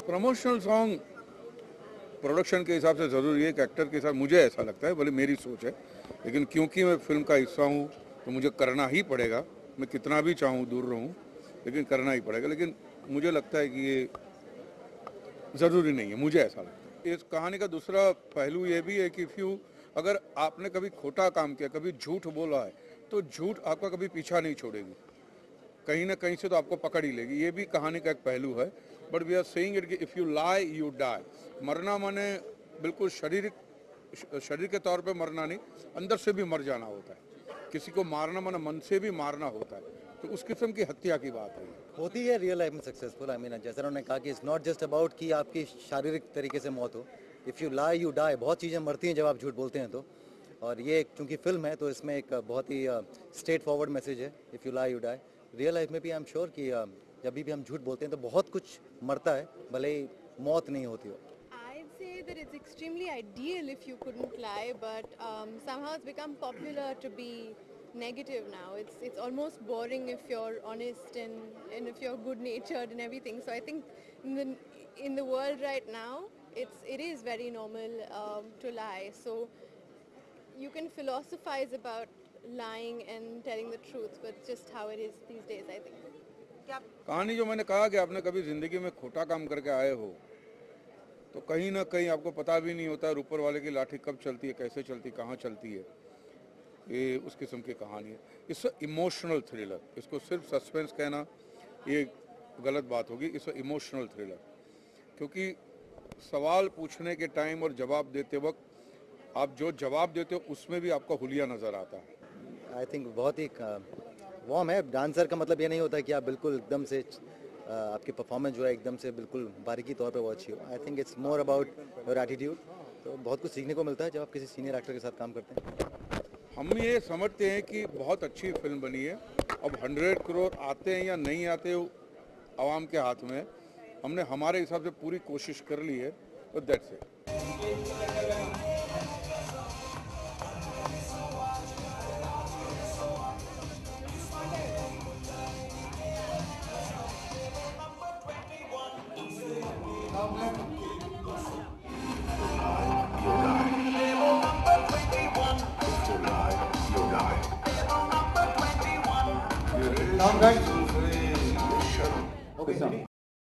Promotional song production के हिसाब से ज़रूरी है, एक एक्टर के हिसाब मुझे ऐसा लगता है, भले मेरी सोच है, लेकिन क्योंकि मैं फिल्म का हिस्सा हूँ तो मुझे करना ही पड़ेगा। मैं कितना भी चाहूँ दूर रहूँ, लेकिन करना ही पड़ेगा। लेकिन मुझे लगता है कि ये ज़रूरी नहीं है, मुझे ऐसा लगता है। इस कहानी का दूसरा पहलू ये भी है कि अगर आपने कभी खोटा काम किया, कभी झूठ बोला है, तो झूठ आपका कभी पीछा नहीं छोड़ेगी, कहीं ना कहीं से तो आपको पकड़ ही लेगी। ये भी कहानी का एक पहलू है। But we are saying it कि if you lie you die. मरना माने बिल्कुल शरीर के तौर पे मरना नहीं, अंदर से भी मर जाना होता है। किसी को मारना माने मन से भी मारना होता है, तो उस किस्म की हत्या की बात है। होती है रियल लाइफ में सक्सेसफुल। आई मीन जैसा उन्होंने कहा कि इट्स नॉट जस्ट अबाउट कि आपकी शारीरिक तरीके से मौत हो। If you lie you die. बहुत चीज़ें मरती हैं जब आप झूठ बोलते हैं तो। और ये चूंकि फिल्म है तो इसमें एक बहुत ही स्ट्रेट फॉरवर्ड मैसेज है, if you lie you die. Real life में भी आई एम श्योर कि जब भी हम झूठ बोलते हैं तो बहुत कुछ मरता है, भले ही मौत नहीं होती हो। I'd say that it's extremely ideal if you couldn't lie, but somehow it's become popular to be negative now. It's almost boring if you're honest and if you're good natured and everything. So I think in the world right now, it is very normal to lie. So you can philosophize about lying and telling the truth, but just how it is these days, I think. कहानी जो मैंने कहा कि आपने कभी ज़िंदगी में खोटा काम करके आए हो, तो कहीं ना कहीं आपको पता भी नहीं होता है ऊपर वाले की लाठी कब चलती है, कैसे चलती, कहाँ चलती है। ये उस किस्म की कहानी है। इससे इमोशनल थ्रिलर, इसको सिर्फ सस्पेंस कहना ये गलत बात होगी। इससे इमोशनल थ्रिलर, क्योंकि सवाल पूछने के टाइम और जवाब देते वक्त आप जो जवाब देते हो उसमें भी आपका हुलिया नज़र आता है। आई थिंक बहुत ही वार्म है। डांसर का मतलब ये नहीं होता कि आप बिल्कुल एकदम से आपकी परफॉर्मेंस जो है एकदम से बिल्कुल बारीकी तौर पे वो अच्छी हो। I think it's more about your attitude. तो बहुत कुछ सीखने को मिलता है जब आप किसी सीनियर एक्टर के साथ काम करते हैं। हम ये समझते हैं कि बहुत अच्छी फिल्म बनी है। अब 100 करोड़ आते हैं या नहीं आते आवाम के हाथ में। हमने हमारे हिसाब से पूरी कोशिश कर ली है, तो दैट्स इट। Down, guys.